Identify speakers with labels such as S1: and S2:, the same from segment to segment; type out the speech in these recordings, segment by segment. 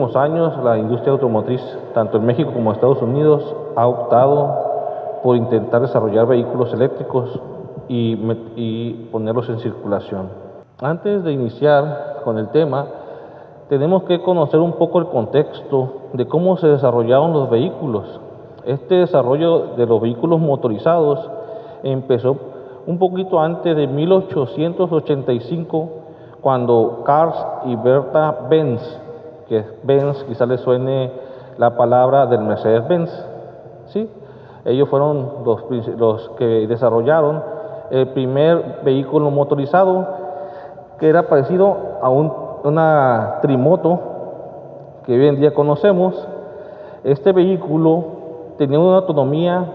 S1: últimos años la industria automotriz, tanto en México como en Estados Unidos, ha optado por intentar desarrollar vehículos eléctricos y ponerlos en circulación. Antes de iniciar con el tema, tenemos que conocer un poco el contexto de cómo se desarrollaron los vehículos. Este desarrollo de los vehículos motorizados empezó un poquito antes de 1885, cuando Carl y Bertha Benz, que Benz quizás les suene la palabra del Mercedes-Benz, ¿sí? Ellos fueron los que desarrollaron el primer vehículo motorizado, que era parecido a una trimoto que hoy en día conocemos. Este vehículo tenía una autonomía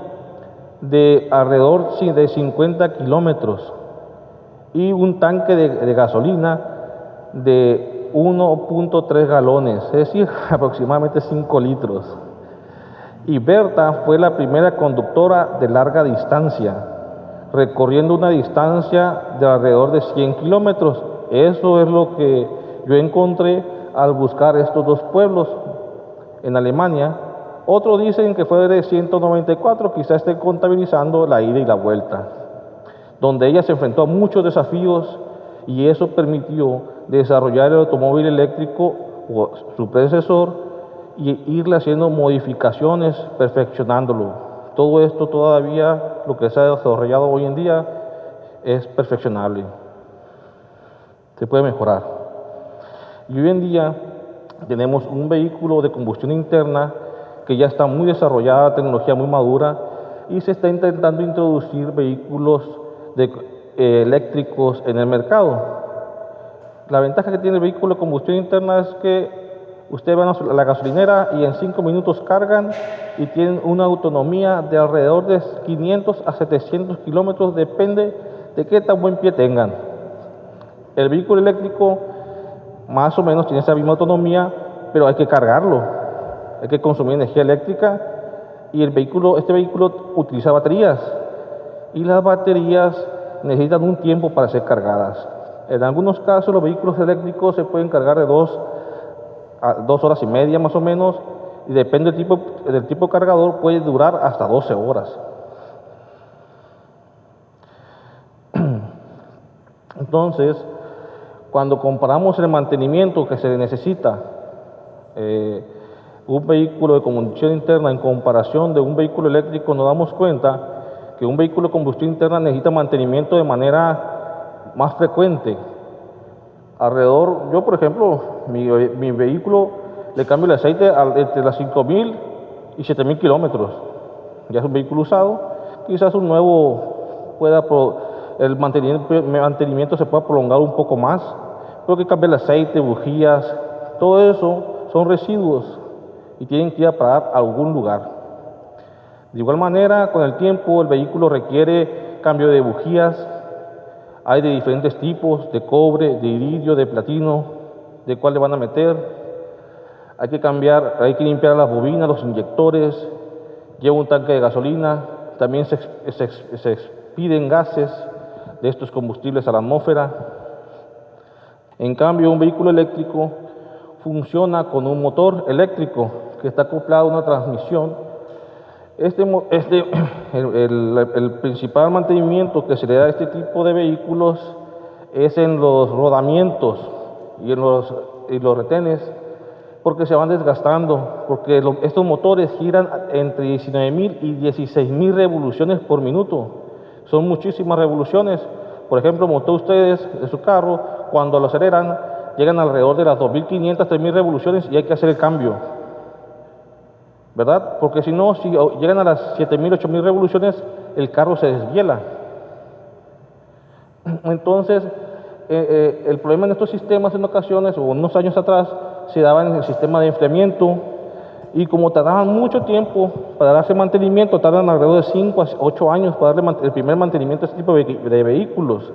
S1: de alrededor de 50 kilómetros y un tanque de gasolina de 1.3 galones, es decir, aproximadamente 5 litros. Y Bertha fue la primera conductora de larga distancia, recorriendo una distancia de alrededor de 100 kilómetros. Eso es lo que yo encontré al buscar estos dos pueblos en Alemania. Otros dicen que fue de 194, quizás estén contabilizando la ida y la vuelta, donde ella se enfrentó a muchos desafíos y eso permitió desarrollar el automóvil eléctrico o su predecesor y irle haciendo modificaciones, perfeccionándolo. Todo esto todavía, lo que se ha desarrollado hoy en día, es perfeccionable, se puede mejorar. Y hoy en día tenemos un vehículo de combustión interna que ya está muy desarrollada, tecnología muy madura, y se está intentando introducir vehículos eléctricos en el mercado. La ventaja que tiene el vehículo de combustión interna es que usted va a la gasolinera y en 5 minutos cargan y tienen una autonomía de alrededor de 500 a 700 kilómetros, depende de qué tan buen pie tengan. El vehículo eléctrico más o menos tiene esa misma autonomía, pero hay que cargarlo, hay que consumir energía eléctrica y este vehículo utiliza baterías y las baterías necesitan un tiempo para ser cargadas. En algunos casos los vehículos eléctricos se pueden cargar de 2 a 2 horas y media más o menos, y depende del tipo de cargador, puede durar hasta 12 horas. Entonces, cuando comparamos el mantenimiento que se necesita un vehículo de combustión interna en comparación de un vehículo eléctrico, nos damos cuenta que un vehículo de combustión interna necesita mantenimiento de manera más frecuente. Yo por ejemplo, mi vehículo le cambio el aceite entre las 5.000 y 7.000 kilómetros. Ya es un vehículo usado, quizás un nuevo el mantenimiento se pueda prolongar un poco más, pero que cambiar el aceite, bujías, todo eso son residuos y tienen que ir a parar a algún lugar. De igual manera, con el tiempo el vehículo requiere cambio de bujías. Hay de diferentes tipos, de cobre, de iridio, de platino, de cuál le van a meter. Hay que limpiar las bobinas, los inyectores, lleva un tanque de gasolina, también se expiden gases de estos combustibles a la atmósfera. En cambio, un vehículo eléctrico funciona con un motor eléctrico que está acoplado a una transmisión. El principal mantenimiento que se le da a este tipo de vehículos es en los rodamientos y en los retenes, porque se van desgastando, porque estos motores giran entre 19.000 y 16.000 revoluciones por minuto. Son muchísimas revoluciones. Por ejemplo, ustedes de su carro, cuando lo aceleran, llegan alrededor de las 2.500, 3.000 revoluciones y hay que hacer el cambio, ¿verdad? Porque si no, si llegan a las 7.000, 8.000 revoluciones, el carro se desviela. Entonces, el problema en estos sistemas en ocasiones, o unos años atrás, se daba en el sistema de enfriamiento, y como tardaban mucho tiempo para darse mantenimiento, tardan alrededor de 5 a 8 años para darle el primer mantenimiento a este tipo de vehículos.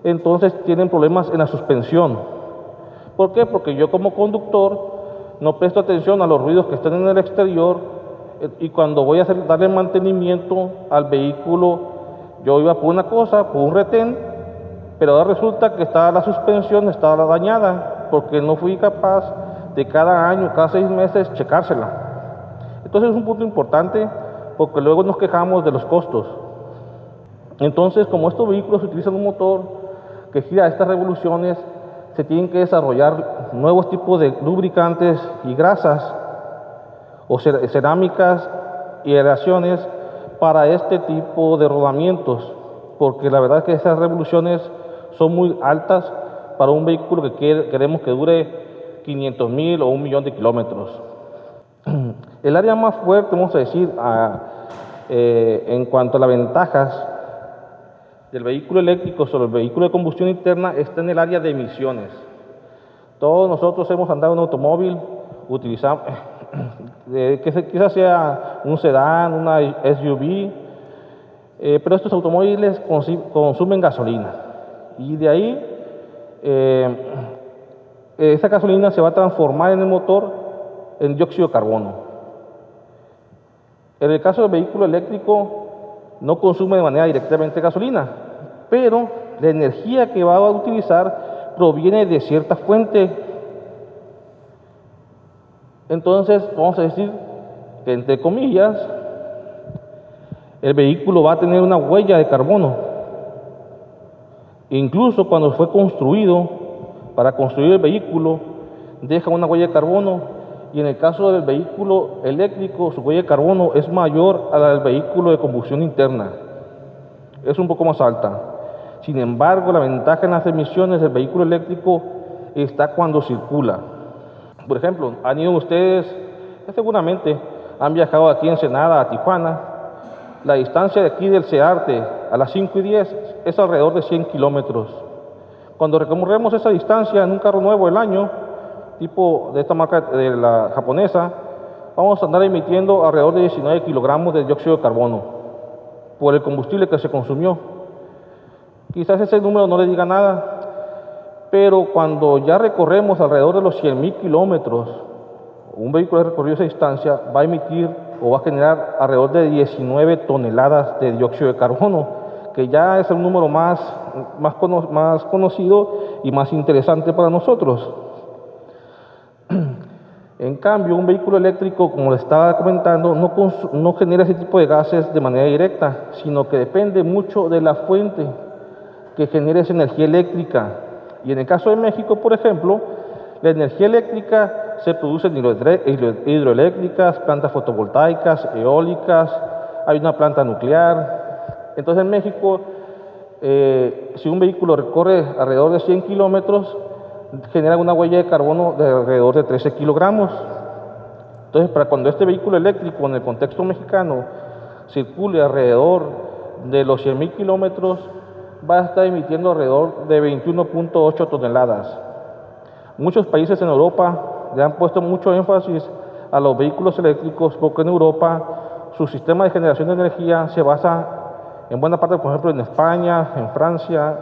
S1: Entonces tienen problemas en la suspensión. ¿Por qué? Porque yo como conductor no presto atención a los ruidos que están en el exterior, y cuando voy a darle mantenimiento al vehículo, yo iba por una cosa, por un retén, pero ahora resulta que la suspensión está dañada porque no fui capaz de cada año, cada 6 meses, checársela. Entonces es un punto importante porque luego nos quejamos de los costos. Entonces, como estos vehículos utilizan un motor que gira a estas revoluciones, se tienen que desarrollar nuevos tipos de lubricantes y grasas o cerámicas y aleaciones para este tipo de rodamientos, porque la verdad es que esas revoluciones son muy altas para un vehículo que queremos que dure 500,000 o 1,000,000 de kilómetros. El área más fuerte, vamos a decir, en cuanto a las ventajas del vehículo eléctrico sobre el vehículo de combustión interna, está en el área de emisiones. Todos nosotros hemos andado en un automóvil, utilizamos, quizás sea un sedán, una SUV, pero estos automóviles consumen gasolina. Y de ahí, esa gasolina se va a transformar en el motor en dióxido de carbono. En el caso del vehículo eléctrico, no consume de manera directamente gasolina, pero la energía que va a utilizar proviene de cierta fuente. Entonces, vamos a decir que, entre comillas, el vehículo va a tener una huella de carbono. Incluso cuando fue construido, para construir el vehículo, deja una huella de carbono, y en el caso del vehículo eléctrico, su huella de carbono es mayor a la del vehículo de combustión interna. Es un poco más alta. Sin embargo, la ventaja en las emisiones del vehículo eléctrico está cuando circula. Por ejemplo, han ido ustedes, seguramente han viajado aquí en Ensenada a Tijuana. La distancia de aquí del CEARTE a las 5:10 es alrededor de 100 kilómetros. Cuando recorremos esa distancia en un carro nuevo del año, tipo de esta marca, de la japonesa, vamos a andar emitiendo alrededor de 19 kilogramos de dióxido de carbono por el combustible que se consumió. Quizás ese número no le diga nada, pero cuando ya recorremos alrededor de los 100,000 kilómetros, un vehículo que recorrió esa distancia va a emitir o va a generar alrededor de 19 toneladas de dióxido de carbono, que ya es el número más conocido y más interesante para nosotros. En cambio, un vehículo eléctrico, como les estaba comentando, no genera ese tipo de gases de manera directa, sino que depende mucho de la fuente que genere esa energía eléctrica. Y en el caso de México, por ejemplo, la energía eléctrica se produce en hidroeléctricas, plantas fotovoltaicas, eólicas, hay una planta nuclear. Entonces en México, si un vehículo recorre alrededor de 100 kilómetros, genera una huella de carbono de alrededor de 13 kilogramos. Entonces, para cuando este vehículo eléctrico en el contexto mexicano circule alrededor de los 100,000 kilómetros, va a estar emitiendo alrededor de 21.8 toneladas. Muchos países en Europa le han puesto mucho énfasis a los vehículos eléctricos porque en Europa su sistema de generación de energía se basa en buena parte, por ejemplo, en España, en Francia,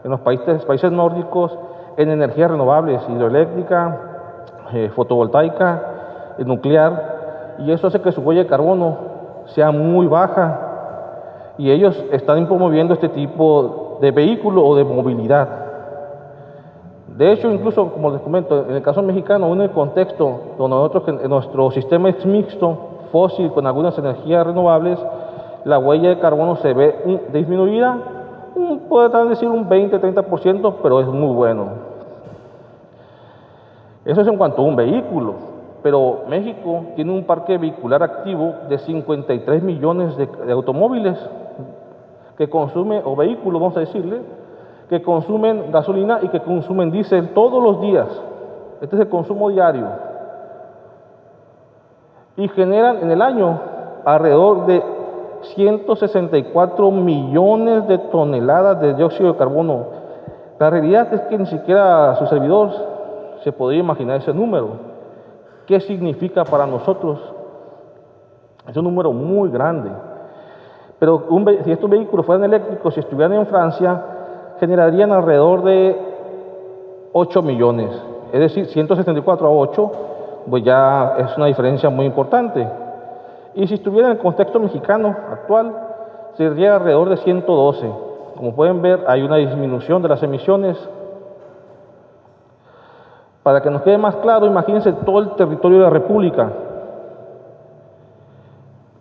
S1: en los países nórdicos, en energías renovables, hidroeléctrica, fotovoltaica, nuclear, y eso hace que su huella de carbono sea muy baja, y ellos están promoviendo este tipo de vehículo o de movilidad. De hecho, incluso, como les comento, en el caso mexicano, en el contexto donde nuestro sistema es mixto, fósil con algunas energías renovables, la huella de carbono se ve disminuida, puede decir un 20-30%, pero es muy bueno. Eso es en cuanto a un vehículo, pero México tiene un parque vehicular activo de 53 millones de automóviles que consumen, o vehículos, vamos a decirle, que consumen gasolina y que consumen diésel todos los días. Este es el consumo diario. Y generan en el año alrededor de 164 millones de toneladas de dióxido de carbono. La realidad es que ni siquiera su servidor se podría imaginar ese número. ¿Qué significa para nosotros? Es un número muy grande. Pero si estos vehículos fueran eléctricos, si estuvieran en Francia, generarían alrededor de 8 millones. Es decir, 174 a 8, pues ya es una diferencia muy importante. Y si estuviera en el contexto mexicano actual, sería alrededor de 112. Como pueden ver, hay una disminución de las emisiones. Para que nos quede más claro, imagínense todo el territorio de la República.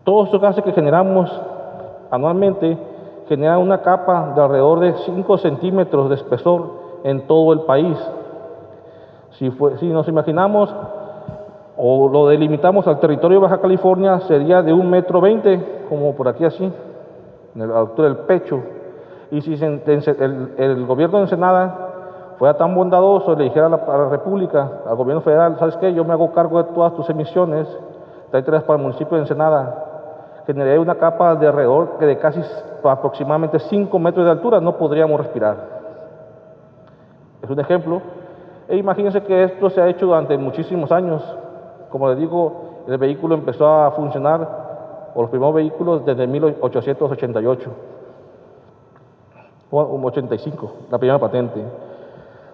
S1: Todos estos gases que generamos anualmente generan una capa de alrededor de 5 centímetros de espesor en todo el país. Si nos imaginamos o lo delimitamos al territorio de Baja California, sería de 1,20 m, como por aquí así, a la altura del pecho. Y si el gobierno de Ensenada fuera tan bondadoso y le dijera a la República, al gobierno federal, ¿sabes qué? Yo me hago cargo de todas tus emisiones, tráetelas para el municipio de Ensenada, generaría una capa de alrededor de casi aproximadamente 5 metros de altura, no podríamos respirar. Es un ejemplo. E imagínense que esto se ha hecho durante muchísimos años. Como les digo, el vehículo empezó a funcionar, o los primeros vehículos, desde 1888, o 85, la primera patente.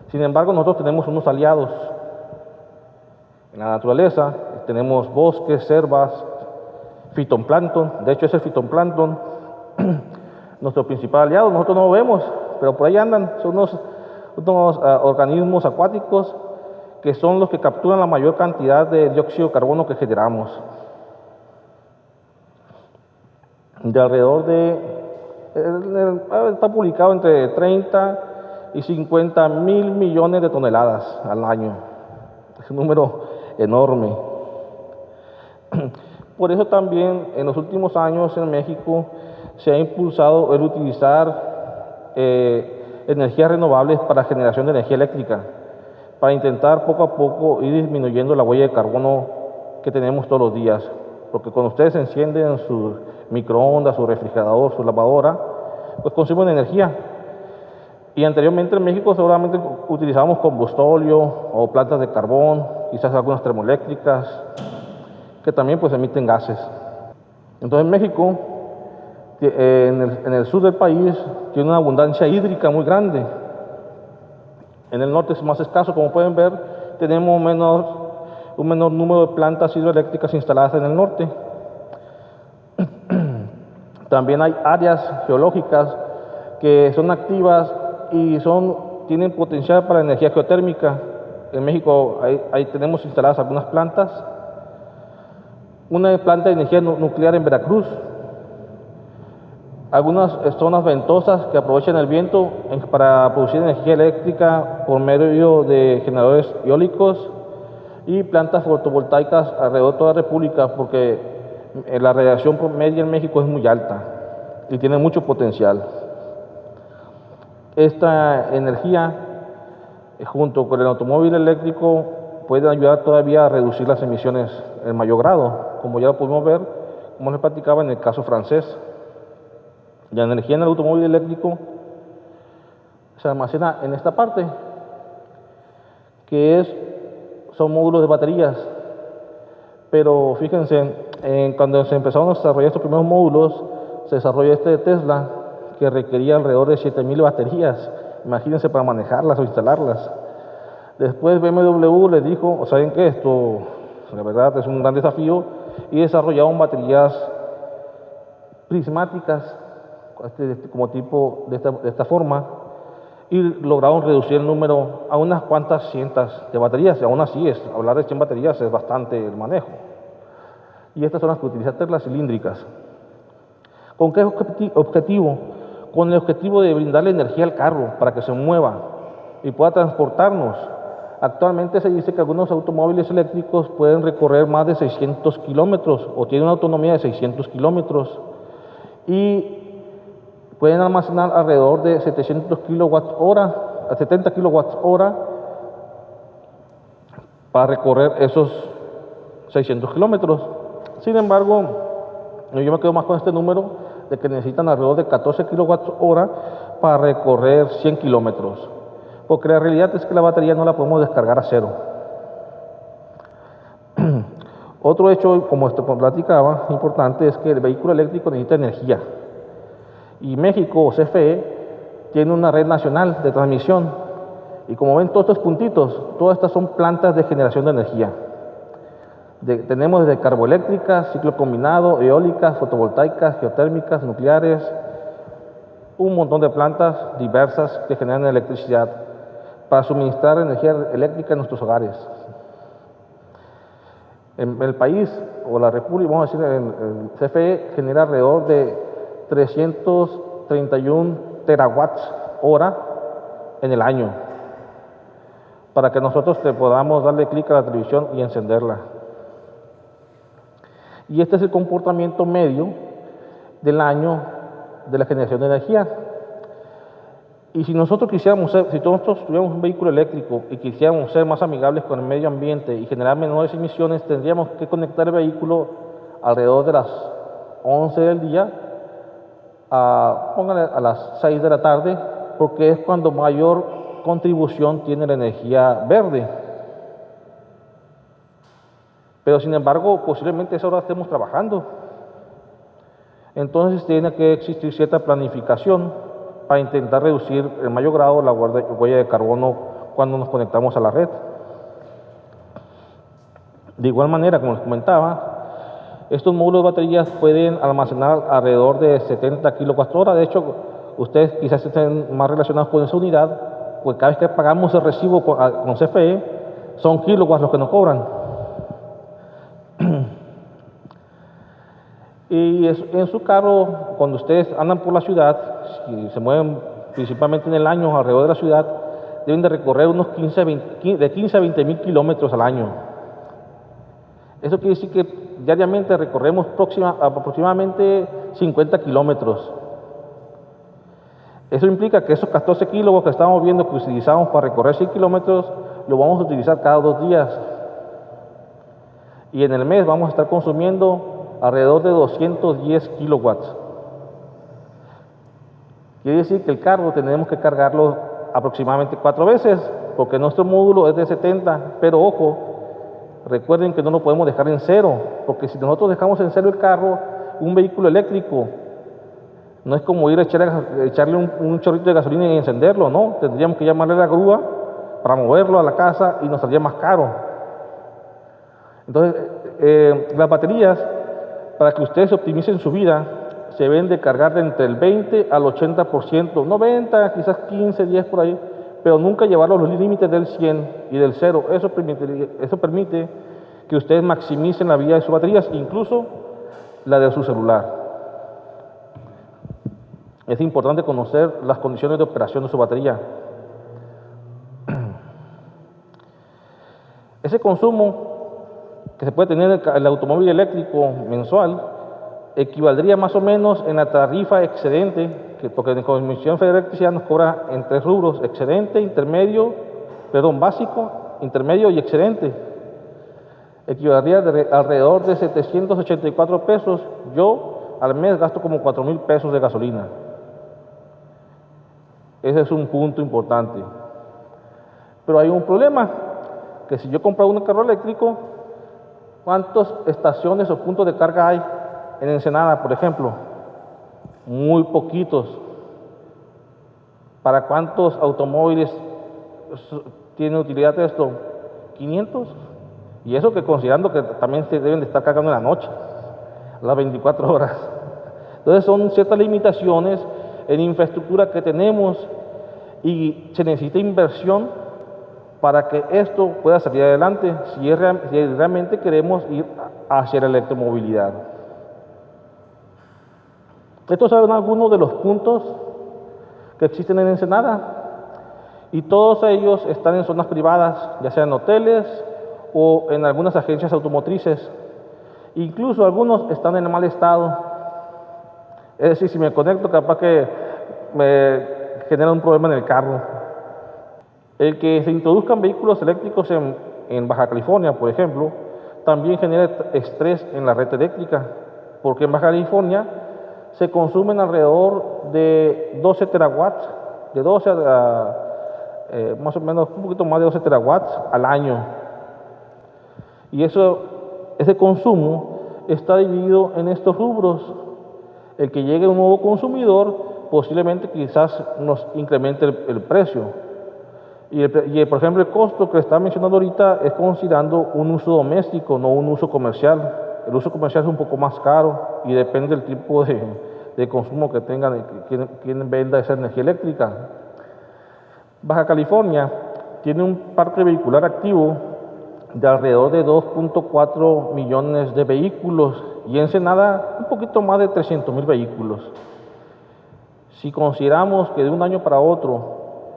S1: Sin embargo, nosotros tenemos unos aliados en la naturaleza, tenemos bosques, selvas, fitoplancton. De hecho, ese fitoplancton, nuestro principal aliado, nosotros no lo vemos, pero por ahí andan, son unos organismos acuáticos que son los que capturan la mayor cantidad de dióxido de carbono que generamos. De alrededor está publicado entre 30 y 50 mil millones de toneladas al año. Es un número enorme. Por eso también en los últimos años en México se ha impulsado el utilizar energías renovables para generación de energía eléctrica, para intentar poco a poco ir disminuyendo la huella de carbono que tenemos todos los días. Porque cuando ustedes encienden su microondas, su refrigerador, su lavadora, pues consumen energía. Y anteriormente en México seguramente utilizábamos combustóleo o plantas de carbón, quizás algunas termoeléctricas, que también pues emiten gases. Entonces México, en el sur del país, tiene una abundancia hídrica muy grande. En el norte es más escaso, como pueden ver, tenemos un menor número de plantas hidroeléctricas instaladas en el norte. También hay áreas geológicas que son activas y tienen potencial para energía geotérmica. En México ahí tenemos instaladas algunas plantas. Una planta de energía nuclear en Veracruz. Algunas zonas ventosas que aprovechan el viento para producir energía eléctrica por medio de generadores eólicos y plantas fotovoltaicas alrededor de toda la República, porque la radiación media en México es muy alta y tiene mucho potencial. Esta energía, junto con el automóvil eléctrico, puede ayudar todavía a reducir las emisiones en mayor grado, como ya lo pudimos ver, como les platicaba en el caso francés. La energía en el automóvil eléctrico se almacena en esta parte, son módulos de baterías. Pero fíjense, cuando se empezaron a desarrollar estos primeros módulos, se desarrolló este de Tesla, que requería alrededor de 7,000 baterías. Imagínense, para manejarlas o instalarlas. Después BMW les dijo, ¿saben qué? Esto, la verdad, es un gran desafío, y desarrollaron baterías prismáticas, como tipo de esta forma, y lograron reducir el número a unas cuantas cientos de baterías. Y aún así, hablar de 100 baterías es bastante el manejo. Y estas son las que utiliza Tesla, cilíndricas. ¿Con qué objetivo? Con el objetivo de brindarle energía al carro para que se mueva y pueda transportarnos. Actualmente se dice que algunos automóviles eléctricos pueden recorrer más de 600 kilómetros o tienen una autonomía de 600 kilómetros y pueden almacenar alrededor de 700 kilowatts-hora a 70 kilowatts-hora para recorrer esos 600 kilómetros. Sin embargo, yo me quedo más con este número de que necesitan alrededor de 14 kilowatts-hora para recorrer 100 kilómetros. Porque la realidad es que la batería no la podemos descargar a cero. Otro hecho, como platicaba, importante, es que el vehículo eléctrico necesita energía. Y México, CFE, tiene una red nacional de transmisión. Y como ven todos estos puntitos, todas estas son plantas de generación de energía. Tenemos desde carboeléctricas, ciclo combinado, eólicas, fotovoltaicas, geotérmicas, nucleares, un montón de plantas diversas que generan electricidad. para suministrar energía eléctrica en nuestros hogares. En el país o la República, vamos a decir, el CFE genera alrededor de 331 terawatts hora en el año, para que nosotros podamos darle clic a la televisión y encenderla. Y este es el comportamiento medio del año de la generación de energía. Y si nosotros quisiéramos ser, si nosotros tuviéramos un vehículo eléctrico y quisiéramos ser más amigables con el medio ambiente y generar menores emisiones, tendríamos que conectar el vehículo alrededor de las 11 del día, póngale a las 6 de la tarde, porque es cuando mayor contribución tiene la energía verde. Pero sin embargo, posiblemente a esa hora estemos trabajando. Entonces tiene que existir cierta planificación para intentar reducir en mayor grado la huella de carbono cuando nos conectamos a la red. De igual manera, como les comentaba, estos módulos de baterías pueden almacenar alrededor de 70 kWh. De hecho, ustedes quizás estén más relacionados con esa unidad, pues cada vez que pagamos el recibo con CFE, son kilowatts los que nos cobran. Y en su carro, cuando ustedes andan por la ciudad, si se mueven principalmente en el año alrededor de la ciudad, deben de recorrer unos de 15 a 20 mil kilómetros al año. Eso quiere decir que diariamente recorremos aproximadamente 50 kilómetros. Eso implica que esos 14 kilowatts que estamos viendo que utilizamos para recorrer 100 kilómetros, lo vamos a utilizar cada 2 días. Y en el mes vamos a estar consumiendo alrededor de 210 kilowatts. Quiere decir que el carro tenemos que cargarlo aproximadamente 4 veces, porque nuestro módulo es de 70, pero ojo, recuerden que no lo podemos dejar en cero, porque si nosotros dejamos en cero el carro, un vehículo eléctrico, no es como ir a echarle un chorrito de gasolina y encenderlo, ¿no? Tendríamos que llamarle a la grúa para moverlo a la casa y nos saldría más caro. Entonces, las baterías, para que ustedes optimicen su vida, se deben de cargar de entre el 20 al 80%, 90, quizás 15, 10 por ahí, pero nunca llevarlo a los límites del 100 y del 0. Eso permite que ustedes maximicen la vida de sus baterías, incluso la de su celular. Es importante conocer las condiciones de operación de su batería. Ese consumo que se puede tener el automóvil eléctrico mensual equivaldría más o menos en la tarifa excedente, porque la Comisión Federal de Electricidad nos cobra en 3 rubros: excedente, básico, intermedio y excedente. Equivaldría alrededor de 784 pesos. Yo al mes gasto como 4,000 pesos de gasolina. Ese es un punto importante. Pero hay un problema, que si yo compro un carro eléctrico, ¿cuántas estaciones o puntos de carga hay en Ensenada, por ejemplo? Muy poquitos. ¿Para cuántos automóviles tiene utilidad esto? 500. Y eso que considerando que también se deben de estar cargando en la noche, las 24 horas. Entonces son ciertas limitaciones en infraestructura que tenemos y se necesita inversión para que esto pueda salir adelante si realmente queremos ir hacia la electromovilidad. Estos son algunos de los puntos que existen en Ensenada, y todos ellos están en zonas privadas, ya sean hoteles o en algunas agencias automotrices. Incluso algunos están en mal estado. Es decir, si me conecto, capaz que me genera un problema en el carro. El que se introduzcan vehículos eléctricos en Baja California, por ejemplo, también genera estrés en la red eléctrica, porque en Baja California se consumen alrededor de 12 terawatts, de 12 a más o menos un poquito más de 12 terawatts al año. Y ese consumo está dividido en estos rubros. El que llegue un nuevo consumidor posiblemente quizás nos incremente el precio. Por ejemplo, el costo que está mencionando ahorita es considerando un uso doméstico, no un uso comercial. El uso comercial es un poco más caro y depende del tipo de consumo que tengan, quien venda esa energía eléctrica. Baja California tiene un parque vehicular activo de alrededor de 2.4 millones de vehículos y Ensenada un poquito más de 300,000 vehículos. Si consideramos que de un año para otro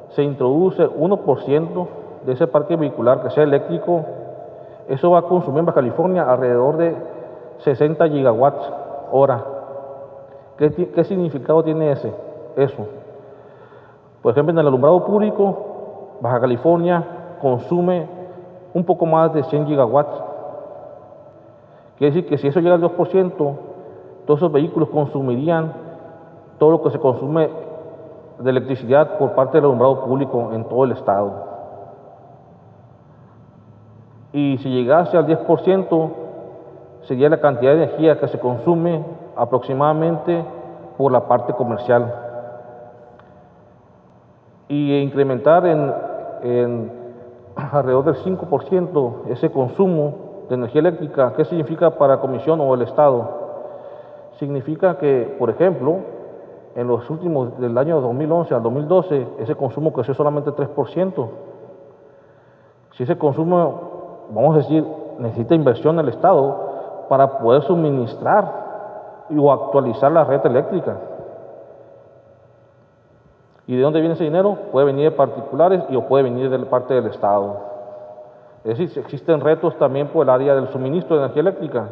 S1: se introduce 1% de ese parque vehicular que sea eléctrico, eso va a consumir en Baja California alrededor de 60 gigawatts hora. ¿Qué significado tiene eso? Por ejemplo, en el alumbrado público, Baja California consume un poco más de 100 gigawatts. Quiere decir que si eso llega al 2%, todos esos vehículos consumirían todo lo que se consume de electricidad por parte del alumbrado público en todo el estado. Y si llegase al 10%, sería la cantidad de energía que se consume aproximadamente por la parte comercial. Y incrementar en alrededor del 5% ese consumo de energía eléctrica, ¿qué significa para la Comisión o el Estado? Significa que, por ejemplo, en los últimos, del año 2011 al 2012, ese consumo creció solamente 3%. Si ese consumo, vamos a decir, necesita inversión en el Estado para poder suministrar o actualizar la red eléctrica. ¿Y de dónde viene ese dinero? Puede venir de particulares o puede venir de parte del Estado. Es decir, existen retos también por el área del suministro de energía eléctrica.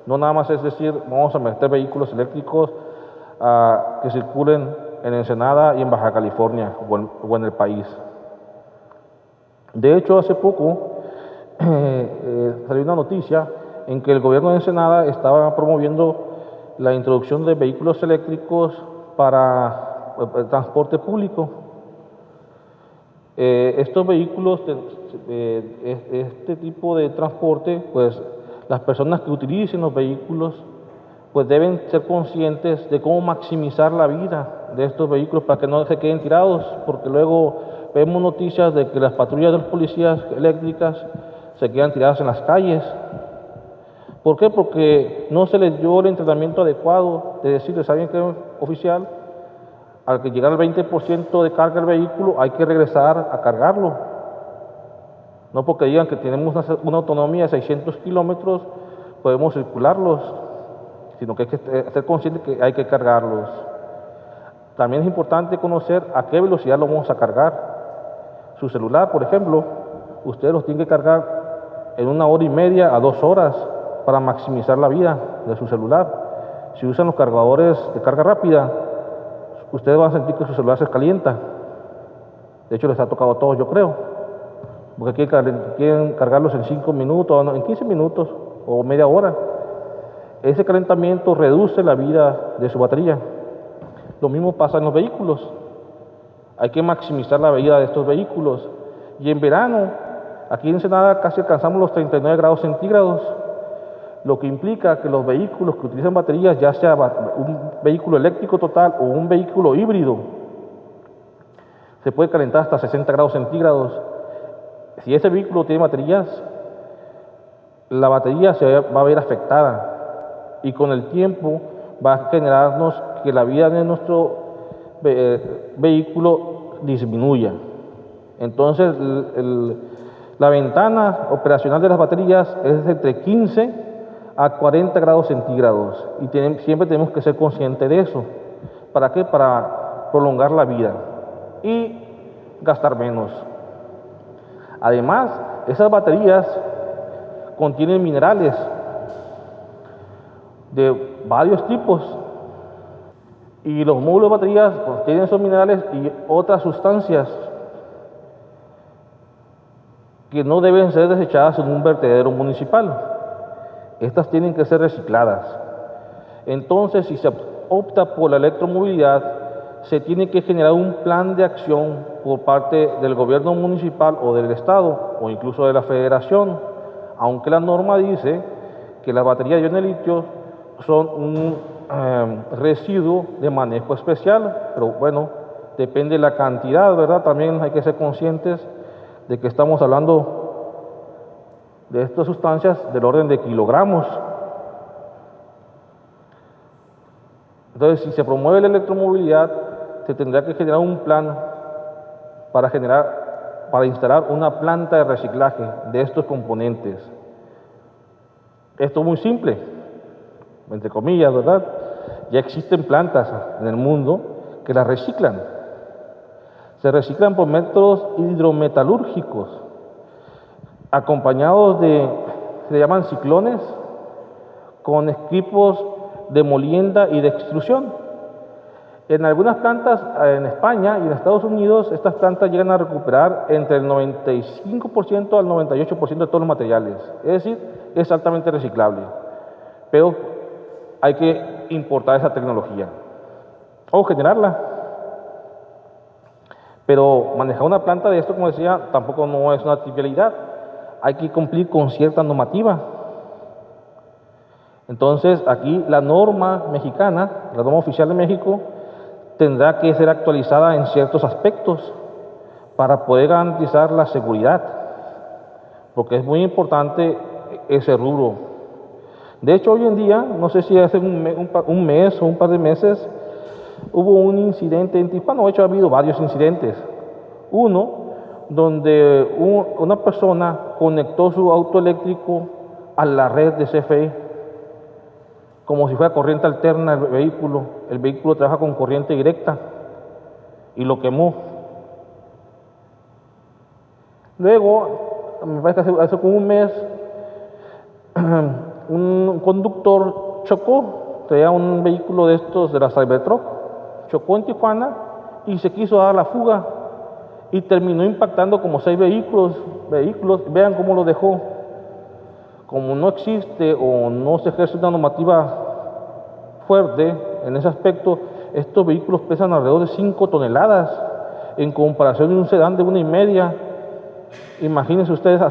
S1: No nada más es decir, vamos a meter vehículos eléctricos que circulen en Ensenada y en Baja California o en el país. De hecho, hace poco salió una noticia en que el gobierno de Ensenada estaba promoviendo la introducción de vehículos eléctricos para el transporte público. Estos vehículos, este tipo de transporte, pues las personas que utilicen los vehículos pues deben ser conscientes de cómo maximizar la vida de estos vehículos para que no se queden tirados, porque luego vemos noticias de que las patrullas de los policías eléctricas se quedan tiradas en las calles. ¿Por qué? Porque no se les dio el entrenamiento adecuado de decirles, ¿saben qué, oficial? Al que llegar al 20% de carga del vehículo hay que regresar a cargarlo. No porque digan que tenemos una autonomía de 600 kilómetros, podemos circularlos, sino que hay que ser conscientes que hay que cargarlos. También es importante conocer a qué velocidad lo vamos a cargar. Su celular, por ejemplo, ustedes los tienen que cargar en 1 hora y media a 2 horas para maximizar la vida de su celular. Si usan los cargadores de carga rápida, ustedes van a sentir que su celular se calienta. De hecho, les ha tocado a todos, yo creo, porque quieren cargarlos en 5 minutos, en 15 minutos o media hora. Ese calentamiento reduce la vida de su batería. Lo mismo pasa en los vehículos. Hay que maximizar la vida de estos vehículos. Y en verano, aquí en Ensenada casi alcanzamos los 39 grados centígrados, lo que implica que los vehículos que utilizan baterías, ya sea un vehículo eléctrico total o un vehículo híbrido, se puede calentar hasta 60 grados centígrados. Si ese vehículo tiene baterías, la batería se va a ver afectada y con el tiempo va a generarnos que la vida de nuestro vehículo disminuya. Entonces, la ventana operacional de las baterías es entre 15 a 40 grados centígrados y siempre tenemos que ser conscientes de eso. ¿Para qué? Para prolongar la vida y gastar menos. Además, esas baterías contienen minerales de varios tipos y los módulos de baterías contienen esos minerales y otras sustancias que no deben ser desechadas en un vertedero municipal. Estas tienen que ser recicladas. Entonces, si se opta por la electromovilidad, se tiene que generar un plan de acción por parte del gobierno municipal o del estado o incluso de la federación, aunque la norma dice que las baterías de iones de litio son un residuo de manejo especial, pero bueno, depende de la cantidad, ¿verdad? También hay que ser conscientes de que estamos hablando de estas sustancias del orden de kilogramos. Entonces, si se promueve la electromovilidad, se tendrá que generar un plan para generar para instalar una planta de reciclaje de estos componentes. Esto es muy simple, entre comillas, ¿verdad? Ya existen plantas en el mundo que las reciclan. Se reciclan por métodos hidrometalúrgicos, acompañados se llaman ciclones, con equipos de molienda y de extrusión. En algunas plantas en España y en Estados Unidos, estas plantas llegan a recuperar entre el 95% al 98% de todos los materiales. Es decir, es altamente reciclable. Pero hay que importar esa tecnología o generarla. Pero manejar una planta de esto, como decía, tampoco no es una trivialidad. Hay que cumplir con cierta normativa. Entonces, aquí la norma mexicana, la norma oficial de México, tendrá que ser actualizada en ciertos aspectos para poder garantizar la seguridad, porque es muy importante ese rubro. De hecho, hoy en día, no sé si hace un mes o un par de meses, hubo un incidente en Tijuana. De hecho, ha habido varios incidentes. Uno, donde una persona conectó su auto eléctrico a la red de CFE, como si fuera corriente alterna el vehículo. El vehículo trabaja con corriente directa y lo quemó. Luego, me parece que hace como un mes, un conductor chocó, traía un vehículo de estos de la Cybertruck, chocó en Tijuana y se quiso dar la fuga y terminó impactando como 6 vehículos. Vean cómo lo dejó. Como no existe o no se ejerce una normativa fuerte en ese aspecto, estos vehículos pesan alrededor de 5 toneladas en comparación de un sedán de 1,5. Imagínense ustedes a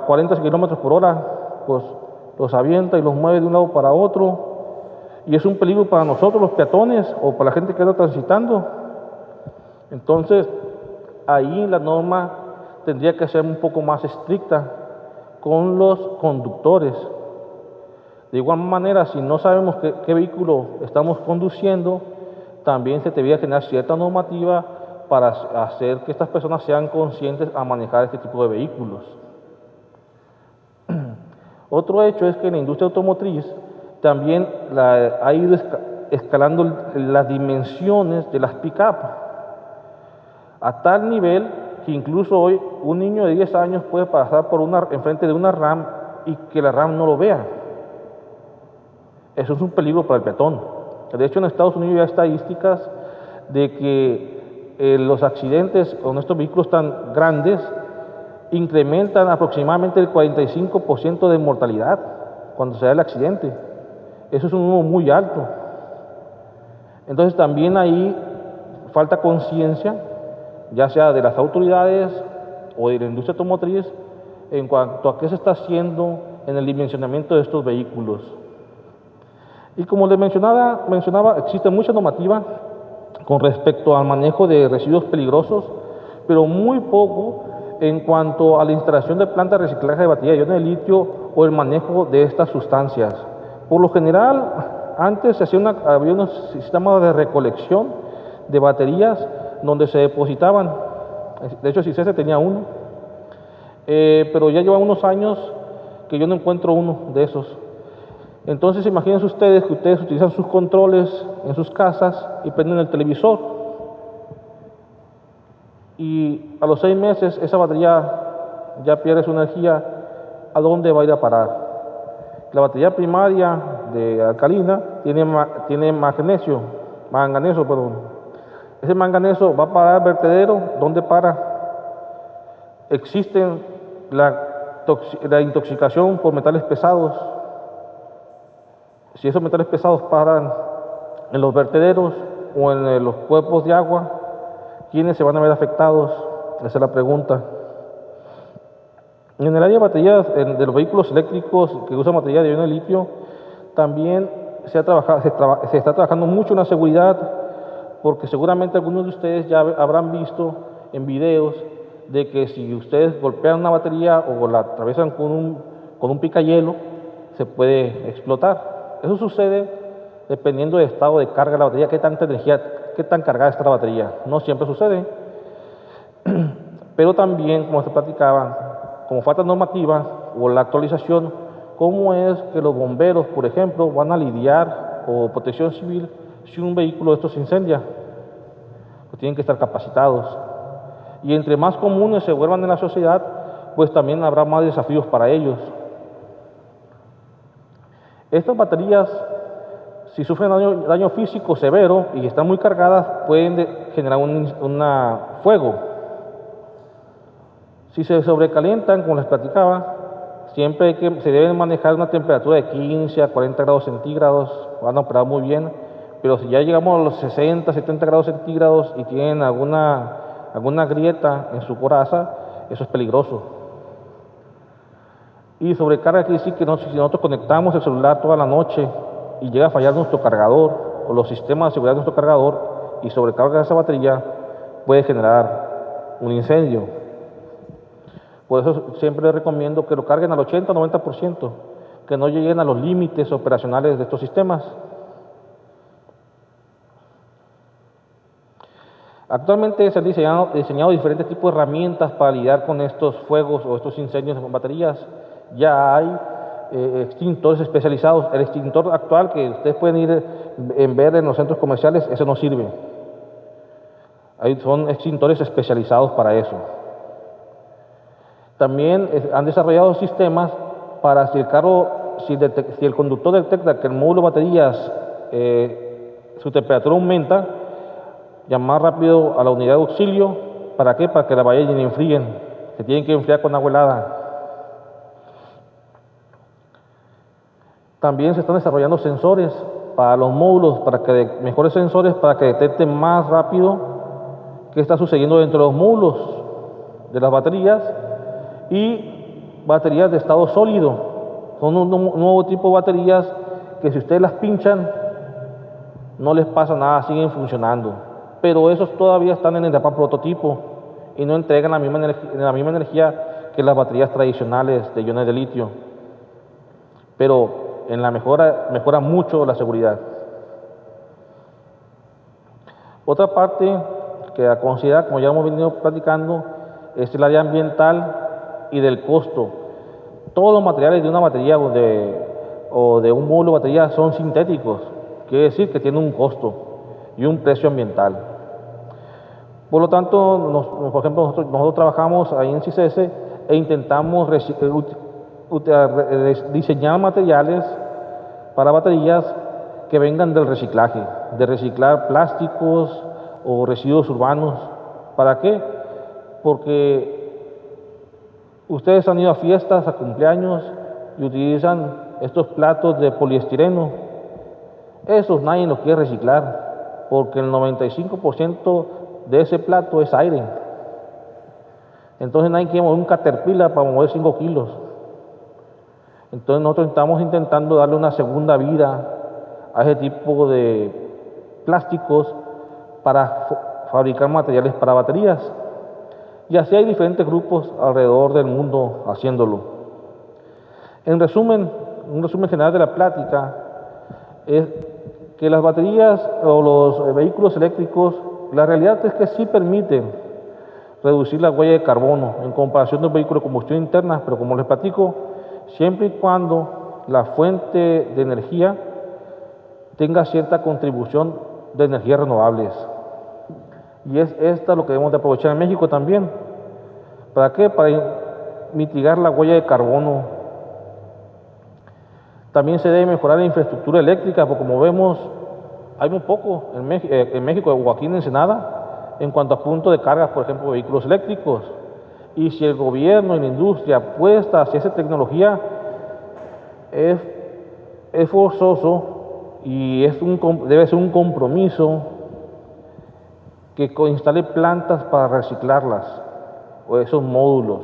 S1: 40 kilómetros por hora, pues los avienta y los mueve de un lado para otro, y es un peligro para nosotros los peatones o para la gente que anda transitando. Entonces, ahí la norma tendría que ser un poco más estricta con los conductores. De igual manera, si no sabemos qué vehículo estamos conduciendo, también se debería generar cierta normativa para hacer que estas personas sean conscientes a manejar este tipo de vehículos. Otro hecho es que en la industria automotriz también ha ido escalando las dimensiones de las pick-up a tal nivel que incluso hoy un niño de 10 años puede pasar enfrente de una RAM y que la RAM no lo vea. Eso es un peligro para el peatón. De hecho, en Estados Unidos hay estadísticas de que los accidentes con estos vehículos tan grandes incrementan aproximadamente el 45% de mortalidad cuando se da el accidente. Eso es un número muy alto. Entonces también ahí falta conciencia, ya sea de las autoridades o de la industria automotriz, en cuanto a qué se está haciendo en el dimensionamiento de estos vehículos. Y como les mencionaba, existe mucha normativa con respecto al manejo de residuos peligrosos, pero muy poco en cuanto a la instalación de plantas de reciclaje de baterías de iones de litio o el manejo de estas sustancias. Por lo general, antes había unos sistemas de recolección de baterías donde se depositaban. De hecho, CICESE tenía uno, pero ya lleva unos años que yo no encuentro uno de esos. Entonces, imagínense ustedes que ustedes utilizan sus controles en sus casas y prenden el televisor. Y a los 6 meses esa batería ya pierde su energía. ¿A dónde va a ir a parar? La batería primaria de alcalina tiene manganeso, perdón. Ese manganeso va a parar al vertedero. ¿Dónde para? Existe la intoxicación por metales pesados. Si esos metales pesados paran en los vertederos o en los cuerpos de agua, ¿quiénes se van a ver afectados? Esa es la pregunta. En el área de baterías de los vehículos eléctricos que usan baterías de iones de litio, también se está trabajando mucho en la seguridad, porque seguramente algunos de ustedes ya habrán visto en videos de que si ustedes golpean una batería o la atraviesan con un picahielo, se puede explotar. Eso sucede dependiendo del estado de carga de la batería, qué tanta energía, qué tan cargada está la batería. No siempre sucede. Pero también, como se platicaba, como falta normativa o la actualización, cómo es que los bomberos, por ejemplo, van a lidiar, o protección civil, si un vehículo de estos se incendia. Pues tienen que estar capacitados. Y entre más comunes se vuelvan en la sociedad, pues también habrá más desafíos para ellos. Estas baterías, si sufren daño físico severo y están muy cargadas, pueden generar un fuego. Si se sobrecalientan, como les platicaba, siempre se deben manejar una temperatura de 15 a 40 grados centígrados, van a operar muy bien, pero si ya llegamos a los 60, 70 grados centígrados y tienen alguna grieta en su coraza, eso es peligroso. Y sobrecarga quiere decir que si nosotros conectamos el celular toda la noche y llega a fallar nuestro cargador o los sistemas de seguridad de nuestro cargador y sobrecarga esa batería, puede generar un incendio. Por eso siempre les recomiendo que lo carguen al 80 o 90%, que no lleguen a los límites operacionales de estos sistemas. Actualmente se han diseñado diferentes tipos de herramientas para lidiar con estos fuegos o estos incendios con baterías. Ya hay extintores especializados. El extintor actual que ustedes pueden ir ver en los centros comerciales, ese no sirve. Son extintores especializados para eso. También han desarrollado sistemas para si el conductor detecta que el módulo de baterías, su temperatura aumenta, llamar rápido a la unidad de auxilio. ¿Para qué? Para que la vayan y enfríen. Se tienen que enfriar con agua helada. También se están desarrollando sensores para los módulos, mejores sensores para que detecten más rápido qué está sucediendo dentro de los módulos de las baterías. Y baterías de estado sólido. Son un nuevo tipo de baterías que si ustedes las pinchan, no les pasa nada, siguen funcionando. Pero esos todavía están en etapa prototipo y no entregan la misma energía que las baterías tradicionales de iones de litio. Pero en la mejora mucho la seguridad. Otra parte que a considerar, como ya hemos venido platicando, es el área ambiental y del costo. Todos los materiales de una batería o de un módulo de batería son sintéticos, quiere decir que tienen un costo y un precio ambiental. Por lo tanto, por ejemplo, nosotros trabajamos ahí en CICES e intentamos diseñar materiales para baterías que vengan del reciclaje, de reciclar plásticos o residuos urbanos. ¿Para qué? Porque ustedes han ido a fiestas, a cumpleaños y utilizan estos platos de poliestireno. Esos nadie los quiere reciclar porque el 95% de ese plato es aire. Entonces nadie quiere mover un Caterpillar para mover 5 kilos. Entonces nosotros estamos intentando darle una segunda vida a ese tipo de plásticos para fabricar materiales para baterías. Y así hay diferentes grupos alrededor del mundo haciéndolo. En resumen, un resumen general de la plática es que las baterías o los vehículos eléctricos, la realidad es que sí permiten reducir la huella de carbono en comparación de un vehículo de combustión interna, pero como les platico, siempre y cuando la fuente de energía tenga cierta contribución de energías renovables. Y es esta lo que debemos de aprovechar en México también. ¿Para qué? Para mitigar la huella de carbono. También se debe mejorar la infraestructura eléctrica, porque como vemos, hay muy poco en México o aquí en Ensenada en cuanto a puntos de carga, por ejemplo, vehículos eléctricos. Y si el gobierno y la industria apuesta hacia esa tecnología, es forzoso y debe ser un compromiso que instale plantas para reciclarlas o esos módulos.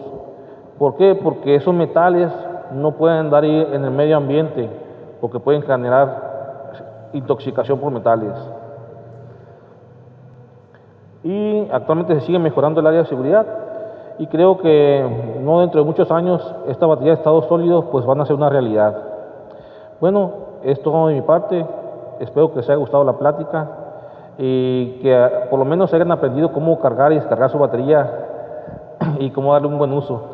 S1: ¿Por qué? Porque esos metales no pueden andar ahí en el medio ambiente porque pueden generar intoxicación por metales. Y actualmente se sigue mejorando el área de seguridad y creo que no dentro de muchos años esta batería de estado sólido pues van a ser una realidad. Bueno, es todo de mi parte. Espero que les haya gustado la plática y que por lo menos hayan aprendido cómo cargar y descargar su batería y cómo darle un buen uso.